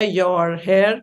your hair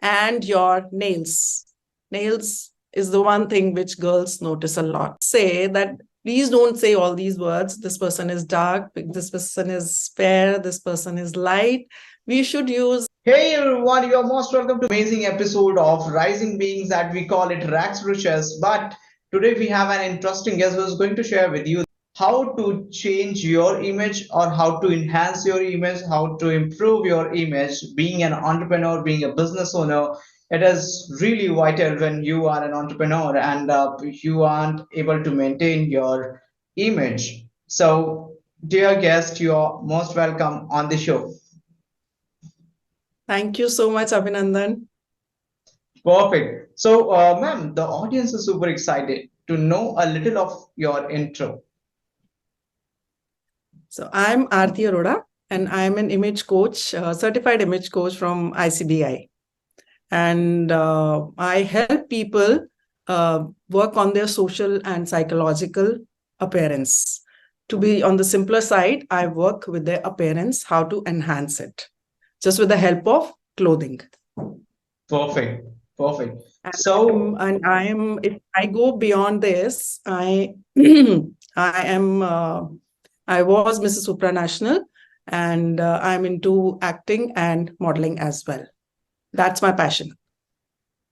and your nails. Nails is the one thing which girls notice a lot. Say that please don't say all these words. This person is dark, this person is fair, this person is light. We should use. Hey everyone, you are most welcome to amazing episode of Rising Beings that we call it Rags Riches. But today we have an interesting guest who is going to share with you how to change your image or how to enhance your image, how to improve your image. Being an entrepreneur, being a business owner, it is really vital when you are an entrepreneur and you aren't able to maintain your image. So, dear guest, you are most welcome on the show. Thank you so much, Abhinandan. Perfect. So, ma'am, the audience is super excited to know a little of your intro. So I'm Arti Arora, and I'm an image coach, certified image coach from ICBI. And I help people work on their social and psychological appearance. To be on the simpler side, I work with their appearance, how to enhance it, just with the help of clothing. Perfect. Perfect. And So, I am, if I go beyond this, I I am I was Mrs. Supranational, and I'm into acting and modeling as well. That's my passion.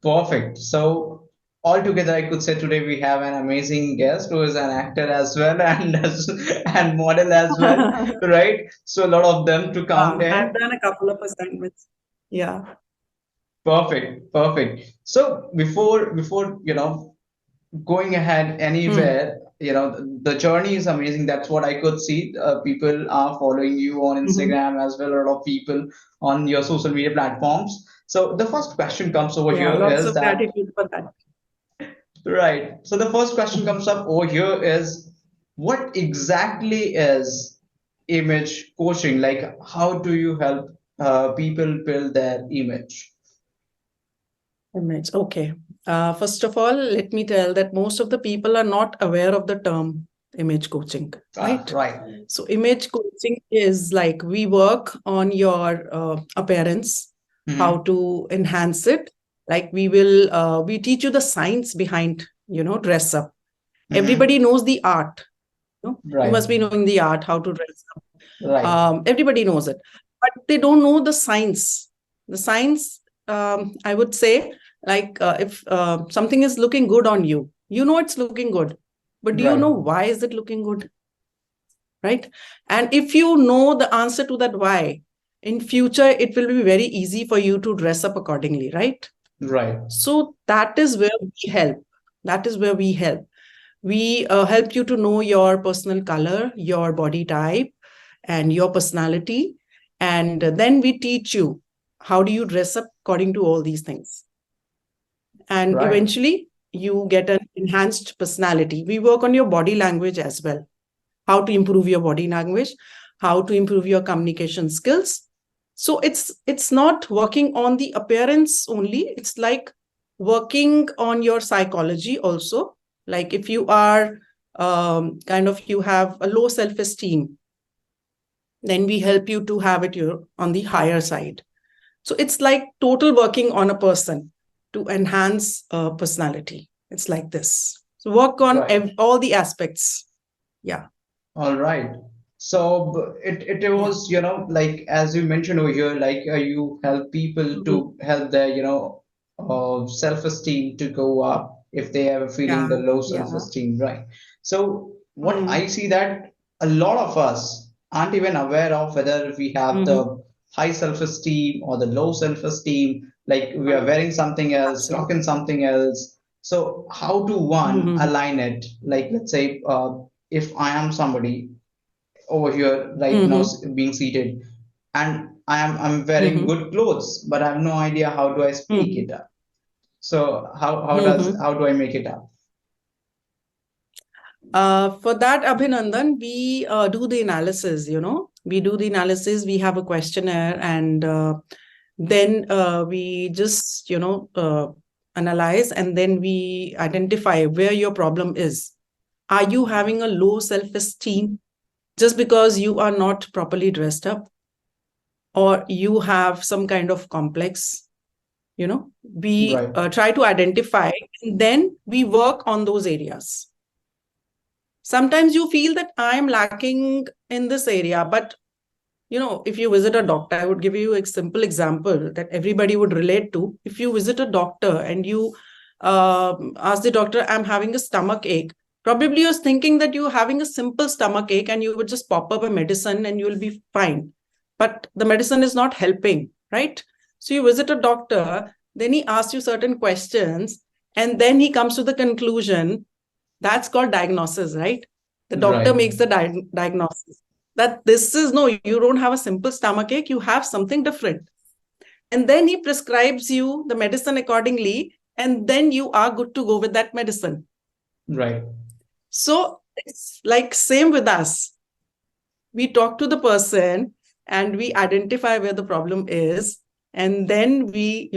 perfect. So, altogether, I could say today we have an amazing guest who is an actor as well and and model as well, right? So, a lot of them to count I've in. done a couple of assignments. Yeah. Perfect. Perfect. So, before going ahead Hmm. anywhere, the journey is amazing. That's what I could see. People are following you on Hmm. Instagram as well, a lot of people on your social media platforms. So the first question comes over Yeah, here lots is of that, gratitude for that. right, so the first question Mhm. comes up over here is, what exactly is image coaching? Like, how do you help people build their image? Image. Okay. First of all, let me tell that most of the people are not aware of the term image coaching, right? Right. So, image coaching is like we work on your appearance, how Hmm. to enhance it. Like we teach you the science behind, dress up. Hmm. Everybody knows the art. You Right. must be knowing the art, how to dress up. Right. Everybody knows it, but they don't know the science. The science, I would say, like if something is looking good on you, you know it's looking good, but do you Right. know why is it looking good, right? And if you know the answer to that why, in future it will be very easy for you to dress up accordingly, right? Right. So that is where we help. That is where we help. We help you to know your personal color, your body type, and your personality. And then we teach you how do you dress up according to all these things. And Right. eventually, you get an enhanced personality. We work on your body language as well. How to improve your body language, how to improve your communication skills. So it's not working on the appearance only. It's like working on your psychology also. Like if you are kind of you have a low self-esteem, then we help you to have it on the higher side. So it's like total working on a person to enhance personality. It's like this. So work on Right. all the aspects. Yeah. All right. So it Yeah. was, like as you mentioned over here, like you help people Mhm. to help their, self-esteem to go up if they are feeling Yeah. the low Yeah. self-esteem, right? So what I Mm. see that a lot of us aren't even aware of whether we have Hmm. the high self-esteem or the low self-esteem, like we are wearing something else, Absolutely. talking something else. So how to one Hmm. align it? Like let's say if I am somebody over here right now Hmm. being seated and I'm wearing Hmm. good clothes, but I have no idea how do I speak Hmm. it up. So Hmm. how do I make it up? For that, Abhinandan, we do the analysis, we do the analysis, we have a questionnaire, and then we just, analyze, and then we identify where your problem is. Are you having a low self-esteem just because you are not properly dressed up? or you have some kind of complex. We Right. try to identify, and then we work on those areas. Sometimes you feel that I'm lacking in this area, but if you visit a doctor, I would give you a simple example that everybody would relate to. If you visit a doctor and you ask the doctor, I'm having a stomach ache, probably you're thinking that you're having a simple stomach ache and you would just pop up a medicine and you'll be fine. But the medicine is not helping, right? So you visit a doctor, then he asks you certain questions, and then he comes to the conclusion. That's called diagnosis, right? The doctor Right. makes the diagnosis that this is no, you don't have a simple stomach ache, you have something different. And then he prescribes you the medicine accordingly, and then you are good to go with that medicine. Right. So it's like same with us. We talk to the person and we identify where the problem is, and then we,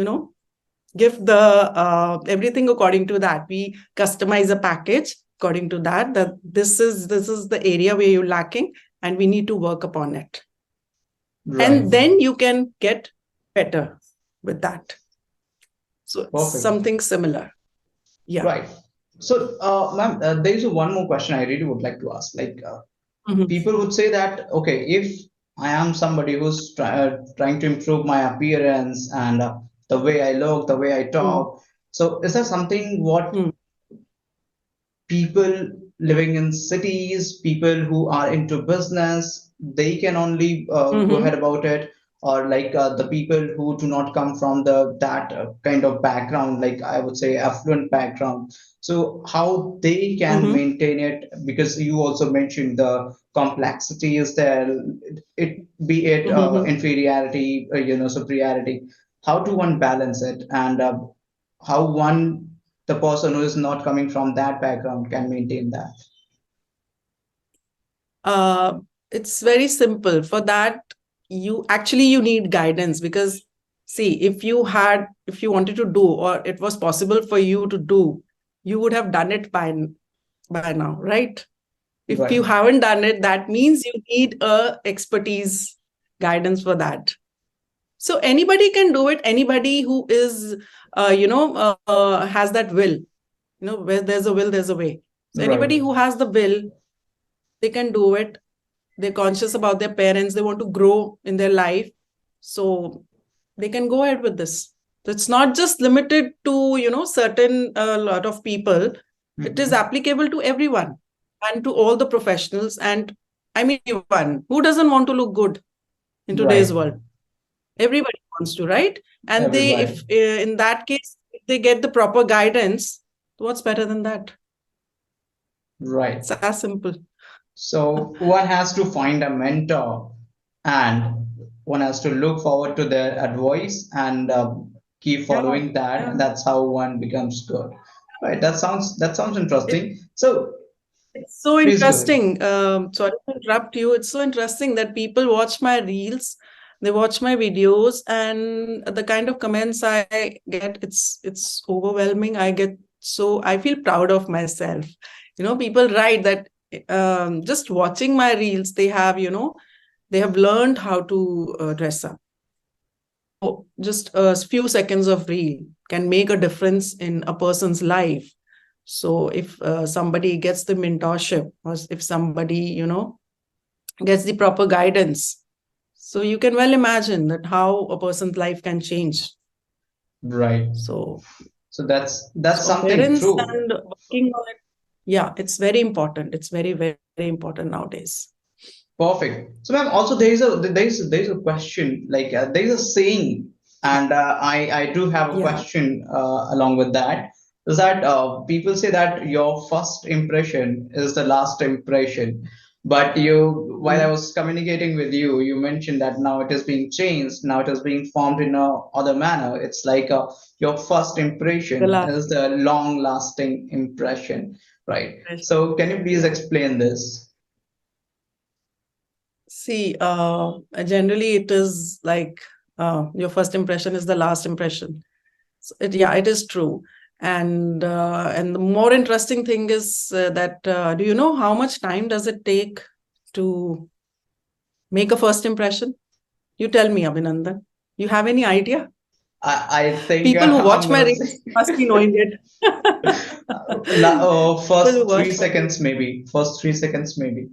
give the everything according to that. We customize a package according to that this is the area where you're lacking, and we need to work upon it. Right. And then you can get better with that. So it's Perfect. something similar. Yeah. Right. So, ma'am, there is one more question I really would like to ask. Like, Mhm. people would say that, okay, if I am somebody who's trying to improve my appearance and the way I look, the way I Mm. talk, so is that something what Mm. people living in cities, people who are into business, they can only go Mhm. ahead about it, or like the people who do not come from the that kind of background, like I would say affluent background. So how they can Mhm. maintain it? Because you also mentioned the complexity is there, it be it Mhm. inferiority, superiority. How to one balance it, and how one the person who is not coming from that background can maintain that. uh, it's very simple. For that, you need guidance, because see, if you wanted to do, or it was possible for you to do, you would have done it by now, right? If you Right. haven't done it, that means you need a expertise guidance for that. So anybody can do it. Anybody who is has that will, where there's a will, there's a way. So Right. anybody who has the will, they can do it. They're conscious about their parents, they want to grow in their life, so they can go ahead with this. So it's not just limited to certain lot of people. It is Mhm. applicable to everyone and to all the professionals. And I mean, everyone who doesn't want to look good in today's Right. world, everybody wants to, right? And they, Everybody. if in that case, if they get the proper guidance, what's better than that? Right. It's as simple. So one has to find a mentor, and one has to look forward to their advice and keep Yeah, following that, yeah. and that's how one becomes good. Right. That sounds It, interesting. So it's so please go ahead. interesting. Sorry to interrupt you. It's so interesting that people watch my reels, they watch my videos, and the kind of comments I get, it's overwhelming. I feel proud of myself. People write that just watching my reels, they have learned how to dress up. So just a few seconds of reel can make a difference in a person's life. So if somebody gets the mentorship, or if somebody, gets the proper guidance, so you can well imagine that how a person's life can change. Right. So, So that's something appearance true. and working on it, yeah, it's very important. It's very, very important nowadays. Perfect. So, ma'am, also there is a question, like there is a saying, Yeah. and I do have a Yeah. question along with that. Is that people say that your first impression is the last impression, but you, while I Mm. was communicating with you, you mentioned that now it is being changed, now it is being formed in a other manner. It's like your first The impression last is the long-lasting impression, right? impression. So, can you please Yeah. explain this? See, generally it is like your first impression is the last impression. So yeah, it is true. And the more interesting thing is that do you know how much time does it take to make a first impression? You tell me, Abhinandan. You have any idea? I think People who watch I'm my gonna reels say must be knowing it. People who first watch three my reels. seconds maybe. First 3 seconds maybe.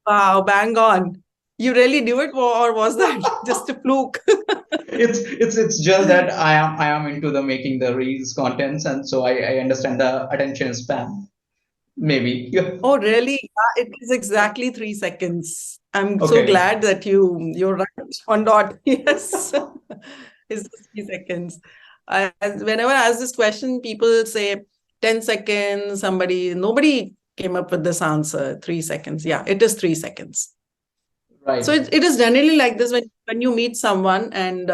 Wow, bang on. You really knew it, or was that just a fluke? It's just that I am into the making the reels contents, and so I understand the attention span. Maybe. Yeah. Oh, really? Yeah, it is exactly 3 seconds. I'm so Okay. glad that you're right on dot. Yes, it's just 3 seconds. Whenever I ask this question, people say 10 seconds. Nobody came up with this answer. 3 seconds. Yeah, it is 3 seconds. So Right. it is generally like this when you meet someone and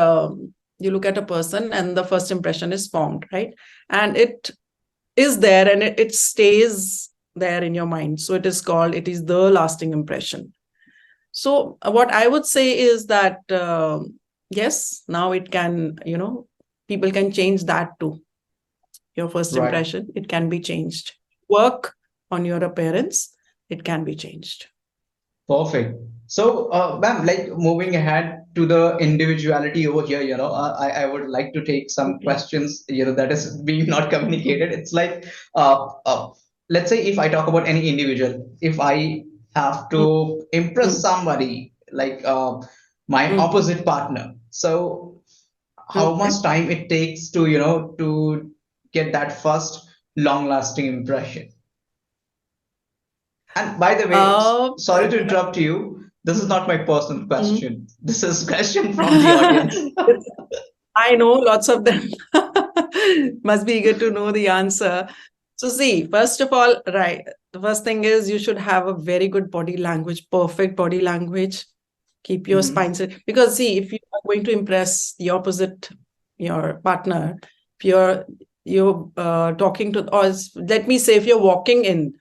you look at a person and the first impression is formed, right? And it is there and it stays there in your mind. So it is the lasting impression. So what I would say is that, yes, now it can, people can change that too. Your first Right. impression, it can be changed. Work on your appearance, it can be changed. Perfect. So, ma'am, like moving ahead to the individuality over here, I would like to take some Okay. questions, that is being not communicated. It's like, let's say if I talk about any individual, if I have Mm, to impress mm, somebody, like my mm. opposite partner, so how Okay. much time it takes to, to get that first long-lasting impression? And by the way, Uh, sorry to interrupt you. This is not my personal mm. question. This is a question from the audience. I know lots of them must be eager to know the answer. So, see, first of all, right, the first thing is you should have a very good body language, perfect body language. Keep your spine Mhm. straight. Because, see, if you are going to impress the opposite, your partner, if you're talking to, let me say, if you're walking in,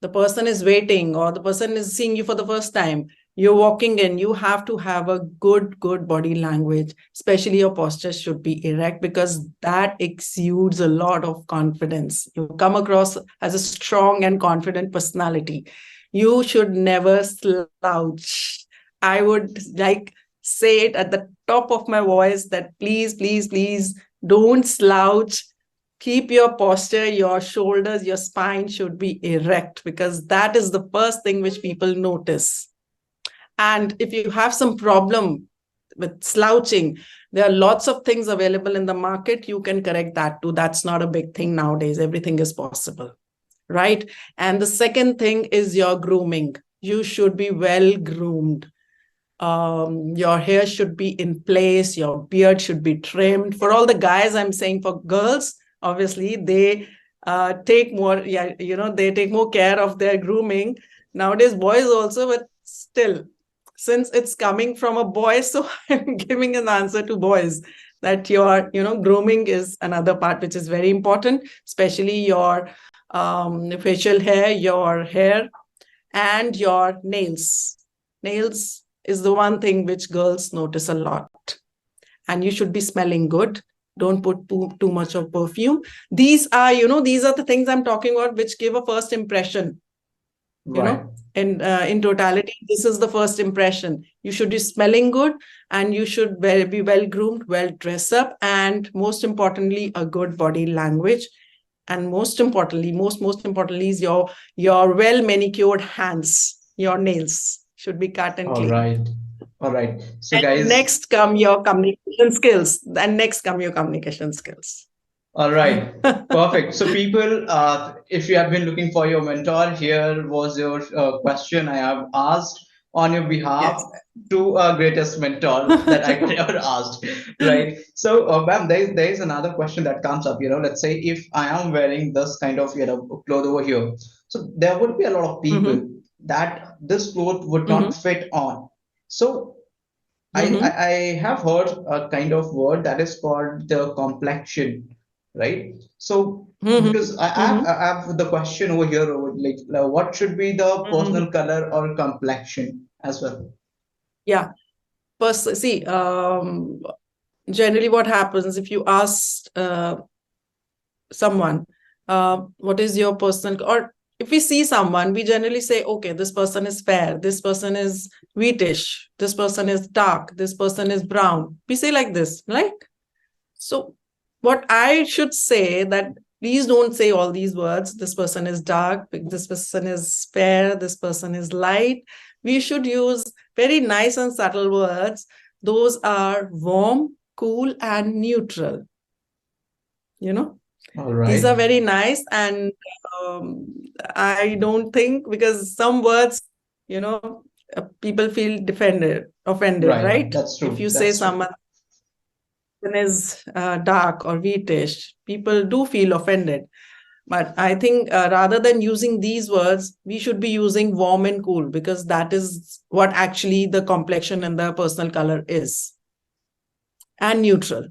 the person is waiting, or the person is seeing you for the first time, you're walking in, you have to have a good body language, especially your posture should be erect because that exudes a lot of confidence. You come across as a strong and confident personality. You should never slouch. I would like say it at the top of my voice that please don't slouch. Keep your posture, your shoulders, your spine should be erect because that is the first thing which people notice. And if you have some problem with slouching, there are lots of things available in the market. You can correct that too. That's not a big thing nowadays. Everything is possible, right? And the second thing is your grooming. You should be well groomed. Your hair should be in place. Your beard should be trimmed. For all the guys, I'm saying for girls, obviously, they take more, yeah, they take more care of their grooming. Nowadays, boys also, but still, since it's coming from a boy, so I'm giving an answer to boys that your, grooming is another part which is very important, especially your facial hair, your hair, and your nails. Nails is the one thing which girls notice a lot. And you should be smelling good. Don't put too much of perfume. These are the things I'm talking about, which give a first impression. You Right. know, in totality, this is the first impression. You should be smelling good, and you should be well groomed, well dressed up, and most importantly, a good body language. And most importantly, most importantly, is your well manicured hands. Your nails should be cut and All clean. right. All right. So, And guys, next come your communication skills. And next come your communication skills. all right. Perfect. So, people, if you have been looking for your mentor, here was your question I have asked on your behalf Yes. to a greatest mentor that I could ever ask, right? So, ma'am, there is another question that comes up. Let's say if I am wearing this kind of cloth over here, so there would be a lot of Mm-hmm. people that this cloth would Mm-hmm. not fit on. So, I Mm-hmm. I have heard a kind of word that is called the complexion, right? So Mm-hmm. because I have, Mm-hmm. I have the question over here, like what should be the Mm-hmm. personal color or complexion as well? Yeah. First, see, generally what happens if you ask someone, what is your personal, or if we see someone, we generally say, okay, this person is fair, this person is wheatish, this person is dark, this person is brown. We say like this, like, so what I should say that please don't say all these words. This person is dark, this person is fair, this person is light. We should use very nice and subtle words. Those are warm, cool, and neutral. You know, All these are right. very nice. And I don't think, because some words, people feel offended, Right. right? That's If true. you say That's true. someone is dark or wheatish, people do feel offended. But I think rather than using these words, we should be using warm and cool, because that is what actually the complexion and the personal color is. And neutral.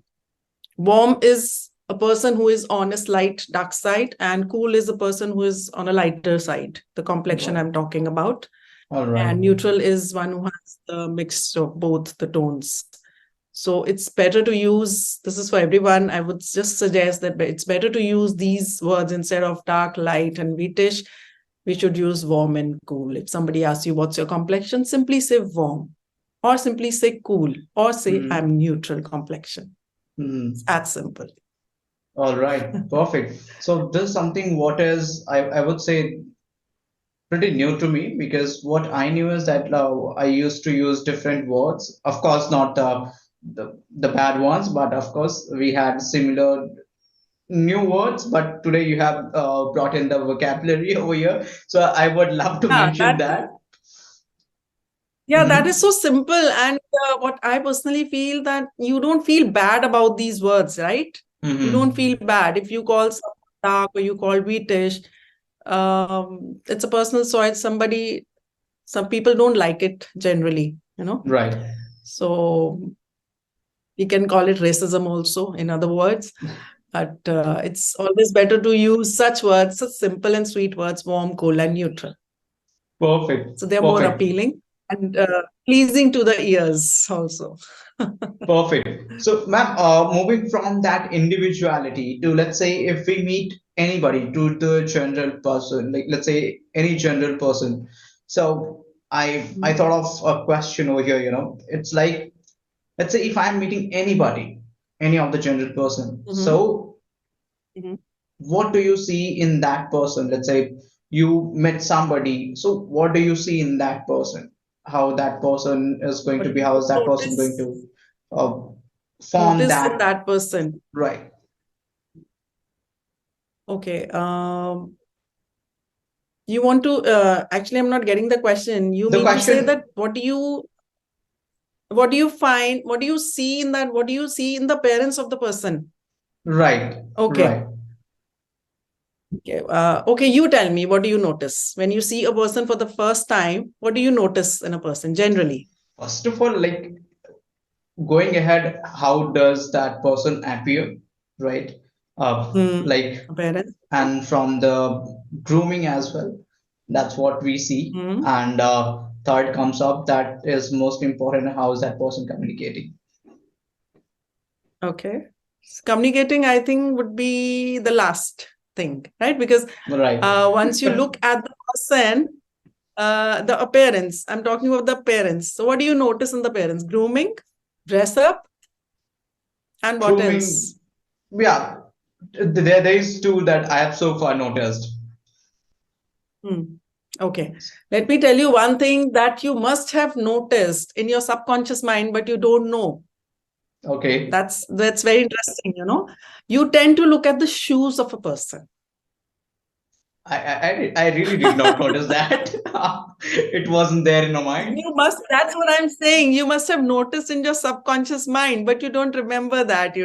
Warm is a person who is on a slight dark side, and cool is a person who is on a lighter side, the complexion Right. I'm talking about. All right. And neutral is one who has the mix of both the tones. So it's better to use, this is for everyone, I would just suggest that it's better to use these words instead of dark, light, and wheatish. We should use warm and cool. If somebody asks you what's your complexion, simply say warm, or simply say cool, or say Mhm. I'm neutral complexion. It's Mhm. that simple. All right. Perfect. So this is something what is I would say pretty new to me, because what I knew is that I used to use different words. Of course, not the bad ones, but of course we had similar new words. But today you have brought in the vocabulary over here, so I would love to Yeah, mention that. that is Hmm. so simple. And what I personally feel, that you don't feel bad about these words, right? You don't Hmm. feel bad if you call someone dark or you call wheatish. It's a personal choice. Some people don't like it generally. Right. So we can call it racism also, in other words. But it's always better to use such words, such simple and sweet words, warm, cool, and neutral. Perfect. So they're more Perfect. appealing and pleasing to the ears also. Perfect. So, ma'am, moving from that individuality to, let's say, if we meet anybody, to the general person, like let's say any general person. So I thought of a question over here. It's like, let's say if I'm meeting anybody, any of the general person. Mhm. So Mhm. what do you see in that person? Let's say you met somebody. So what do you see in that person? How that person is going What to do be? How you is that person going notice to uh, form notice in that? that person? Right. Okay. You want to actually, I'm not getting the question. You The mean to say question, that what do you find, what do you see in that, what do you see in the parents of the person? right, Okay. right. Okay, you tell me, what do you notice when you see a person for the first time? What do you notice in a person generally? First of all, like going ahead, how does that person appear, right? Like, Parents. and from the grooming as well, that's what we see. Hmm. And third comes up, that is most important, how is that person communicating? Okay. Communicating, I think, would be the last thing, right? Because Right. once you look at the person, the appearance, I'm talking about the parents. So, what do you notice in the parents? Grooming, dress up, and what Grooming, else? yeah, there is two that I have so far noticed. Hmm. Okay. Let me tell you one thing that you must have noticed in your subconscious mind, but you don't know. Okay. That's very interesting. You tend to look at the shoes of a person. I really did not notice that. It wasn't there in my mind. That's what I'm saying. You must have noticed in your subconscious mind, but you don't remember that.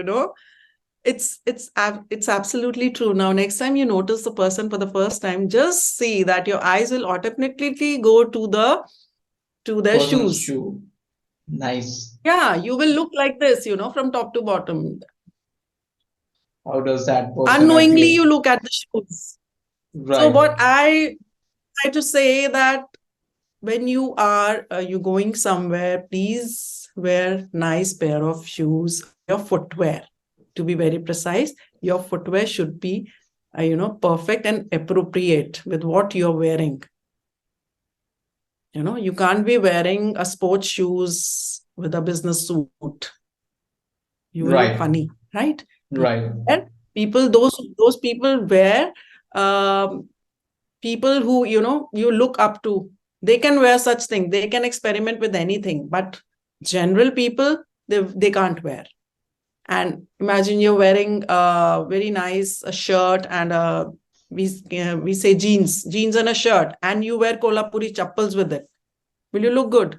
It's absolutely true. Now, next time you notice the person for the first time, just see that your eyes will automatically go to their Person's shoes. shoe. Nice. Yeah, you will look like this, from top to bottom. How does that person Unknowingly, appear? you look at the shoes. So Right. what I try to say that when you going somewhere, please wear nice pair of shoes. Your footwear, to be very precise, your footwear should be perfect and appropriate with what you're wearing. You can't be wearing a sports shoes with a business suit. You will look Right. funny, right? Right. And people, those people wear, um, people who you look up to. They can wear such thing. They can experiment with anything. But general people, they can't wear. And imagine you're wearing a very nice shirt and we say jeans and a shirt, and you wear kolhapuri chappals with it. Will you look good?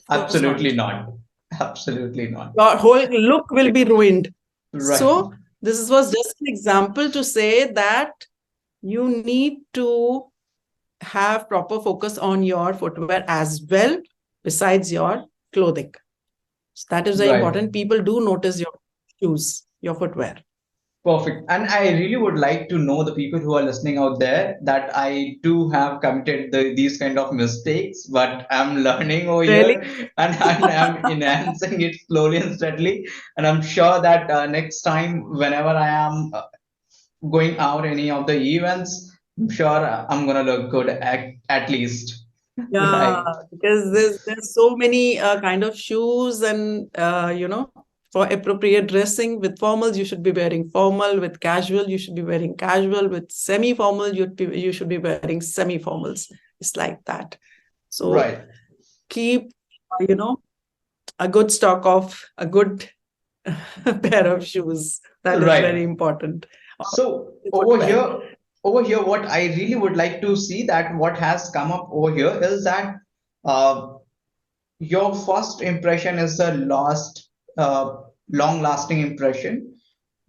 Of course not. Absolutely not. Absolutely not. Your whole look will be ruined. Right. So this was just an example to say that you need to have proper focus on your footwear as well, besides your clothing. So that is very Right. important. People do notice your shoes, your footwear. Perfect. And I really would like to know the people who are listening out there that I do have committed these kind of mistakes, but I'm learning over Really? here and I'm enhancing it slowly and steadily. And I'm sure that next time, whenever I am going out any of the events, I'm sure I'm gonna look good at least. Yeah, Right. because there's so many kind of shoes, and for appropriate dressing. With formals, you should be wearing formal. With casual, you should be wearing casual. With semi-formal, you should be wearing semi-formals. It's like that. So Right. keep a good stock of a good pair of shoes. That is very Right. important. So Footwear. over here, what I really would like to see that what has come up over here is that uh, your first impression is the last, long-lasting impression,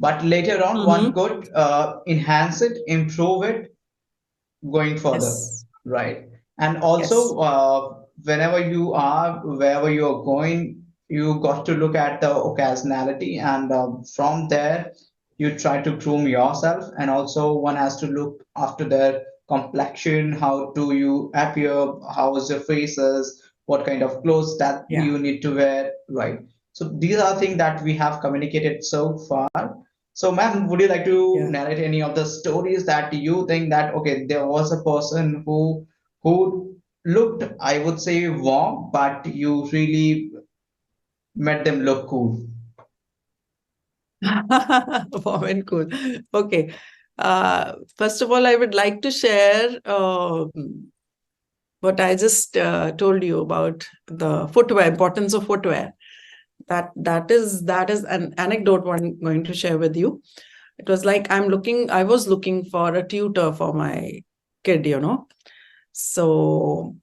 but later on one Mm-hmm. could enhance it, improve it, going further, Yes. right? And also, Yes. whenever you are, wherever you are going, you got to look at the occasionality, and from there, you try to groom yourself. And also, one has to look after their complexion, how do you appear, how is your faces, what kind of clothes that Yeah. you need to wear, right? So these are things that we have communicated so far. So, ma'am, would you like to Yeah. narrate any of the stories that you think that okay, there was a person who looked, I would say, warm, but you really made them look cool? Warm and cool. Okay. First of all, I would like to share what I just told you about the footwear, importance of footwear. That is an anecdote I'm going to share with you. It was like I was looking for a tutor for my kid. So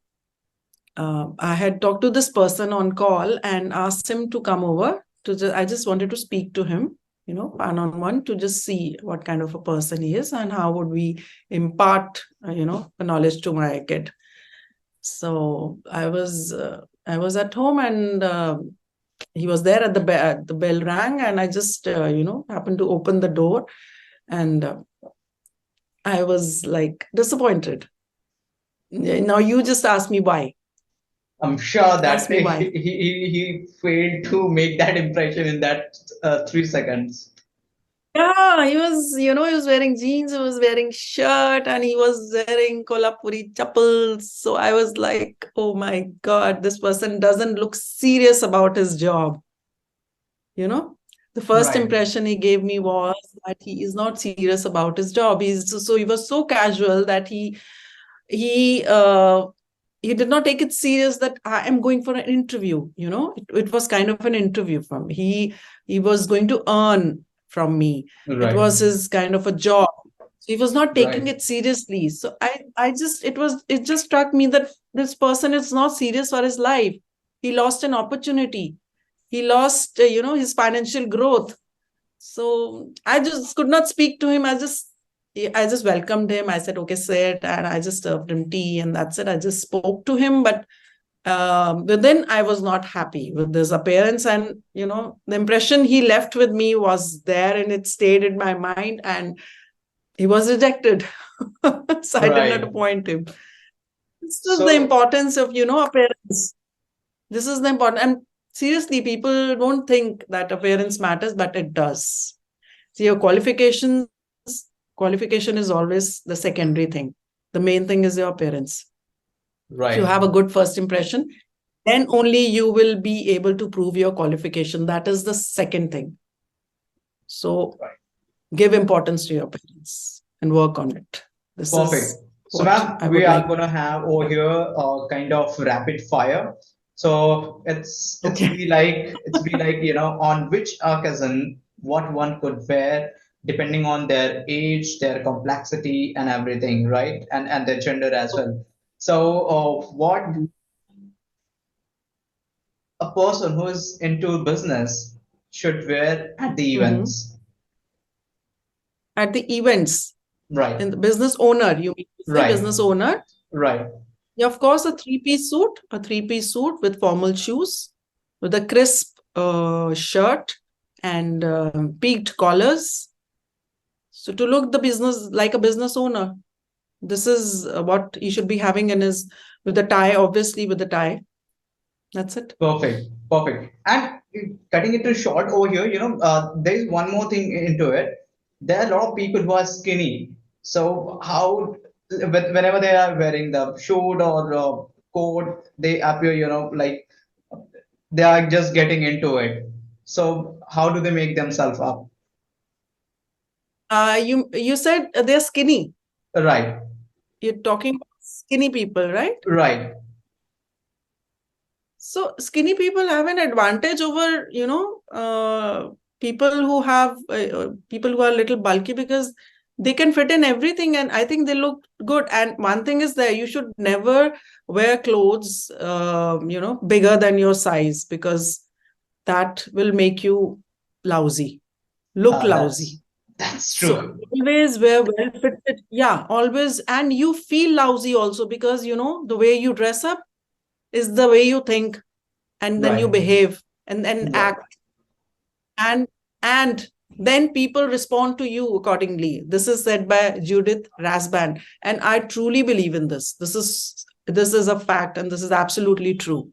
I had talked to this person on call and asked him to come over I just wanted to speak to him, one on one, to just see what kind of a person he is and how would we impart, the knowledge to my kid. So I was at home, and he was there at the bell rang, and I just happened to open the door, and I was like disappointed. Now you just ask me why. I'm sure Ask that me he, why. he failed to make that impression in that 3 seconds. Yeah, he was wearing jeans, he was wearing shirt, and he was wearing kolhapuri chappals. So I was like, oh my God, this person doesn't look serious about his job. You know, the first Right. impression he gave me was that he is not serious about his job. He was so casual that he uh he did not take it serious that I am going for an interview. It was kind of an interview from me. He was going to earn from me. It Right. was his kind of a job. So he was not taking Right. it seriously. So it just struck me that this person is not serious for his life. He lost an opportunity. He lost, his financial growth. So I just could not speak to him. I just welcomed him. I said, okay, sit. And I just served him tea, and that's it. I just spoke to him. But then I was not happy with his appearance. And, the impression he left with me was there, and it stayed in my mind, and he was rejected. So I did not Right. appoint him. This is the So, importance of, appearance. This is the important. And seriously, people don't think that appearance matters, but it does. See, your Qualification is always the secondary thing. The main thing is your appearance. If you Right. have a good first impression, then only you will be able to prove your qualification. That is the second thing. So Right. give importance to your appearance and work on it. This Perfect. is So, what ma'am, I we would are like. gonna have over here a kind of rapid fire. So it's Okay. be like on which occasion what one could wear depending on their age, their complexity, and everything, right? And their gender as well. So, what a person who is into business should wear at the Mhm. events, At the events, right? in the business owner, you mean to say Right. business owner? Right. Yeah, of course, a three-piece suit with formal shoes, with a crisp shirt and peaked collars. So to look the business like a business owner, this is what he should be having in his, with the tie, obviously with the tie. That's it. Perfect, perfect. And cutting it to short over here, there's one more thing into it. There are a lot of people who are skinny. So how, whenever they are wearing the shirt or coat, they appear, like they are just getting into it. So how do they make themselves up? You said they're skinny. Right, You're talking about skinny people, right? right, So skinny people have an advantage over, people who are a little bulky, because they can fit in everything, and I think they look good. And one thing is that you should never wear clothes, bigger than your size, because that will make you lousy, look that's lousy. that's So true. always wear well fitted. Yeah, always. And you feel lousy also, because, the way you dress up is the way you think, and then you Right, behave and then right. act, and and then people respond to you accordingly. This is said by Judith Rasband, and I truly believe in this. This is a fact, and this is absolutely true.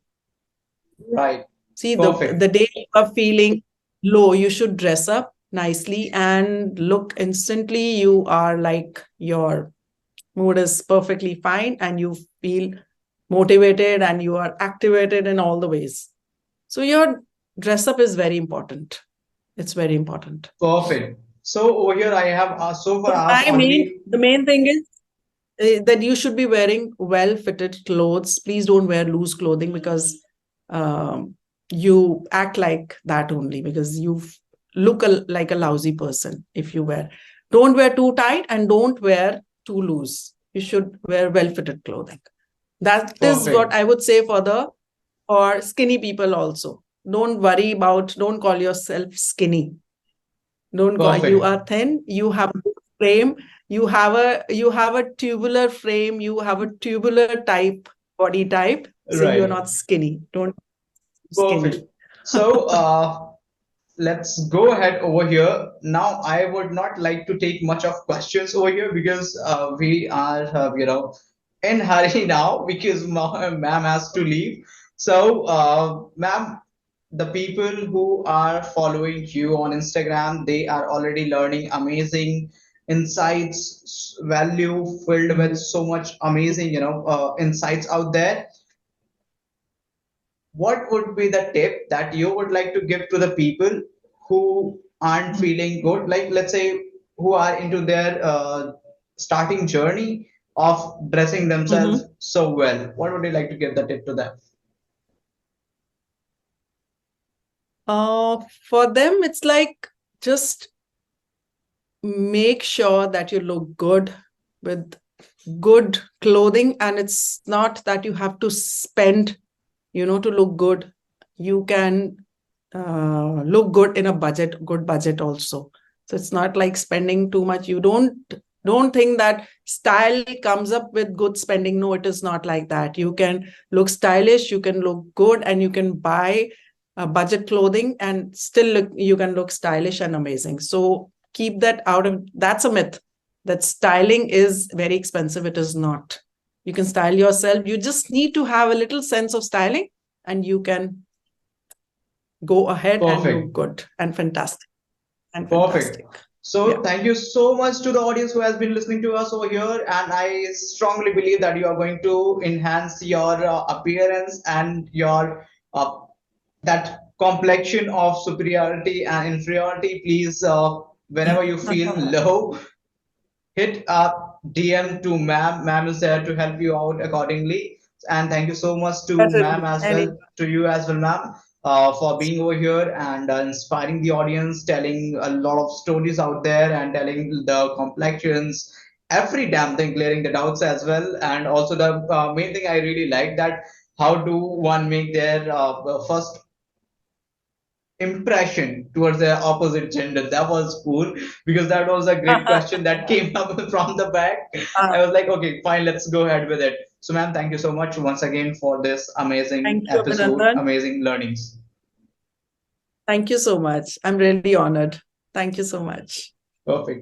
Right. See, Perfect. the day you are feeling low, you should dress up nicely and look instantly. You are like, your mood is perfectly fine, and you feel motivated, and you are activated in all the ways. So your dress up is very important. It's very important. Perfect. So over here, I have so far So asked already. the main thing is that you should be wearing well fitted clothes. Please don't wear loose clothing, because um, you act like that only, because you look like a lousy person if you wear. Don't wear too tight, and don't wear too loose. You should wear well fitted clothing. That is what Perfect. I would say for skinny people also. Don't call yourself skinny. Don't go. You Perfect. are thin. You have a good frame. You have a tubular frame. You have a tubular type body type. So you are Right. not skinny. Don't be skinny. Perfect. So let's go ahead over here. Now, I would not like to take much of questions over here because we are, in hurry now because ma'am has to leave. So, ma'am, the people who are following you on Instagram, they are already learning amazing insights, value filled with Mhm. so much amazing, insights out there. What would be the tip that you would like to give to the people who aren't feeling good, like let's say who are into their starting journey of dressing themselves Mhm. so well? What would you like to give the tip to them? For them, it's like, just make sure that you look good with good clothing, and it's not that you have to spend, to look good. You can look good in a good budget also. So it's not like spending too much. You don't think that style comes up with good spending. No, it is not like that. You can look stylish, you can look good, and you can buy budget clothing, and still you can look stylish and amazing. So keep that out of, that's a myth, that styling is very expensive. It is not. You can style yourself. You just need to have a little sense of styling, and you can go ahead and look Perfect. good and fantastic and Perfect. fantastic. So thank you so much to the audience who has been listening to us over here, and I strongly believe that you are going to enhance your appearance and your that complexion of superiority and inferiority. Please, whenever you feel low, hit a DM to ma'am. Ma'am is there to help you out accordingly. And thank you so much to ma'am Certainly. as Any well, to you as well, ma'am, for being over here and inspiring the audience, telling a lot of stories out there and telling the complexions, every damn thing, clearing the doubts as well. And also the main thing I really like that how do one make their first impression towards the opposite gender. That was cool because that was a great question that came up from the back. I was like, okay, fine, let's go ahead with it. So, ma'am, thank you so much once again for this amazing Thank you, episode, Abhinandan. amazing learnings. Thank you so much. I'm really honored. Thank you so much. Perfect.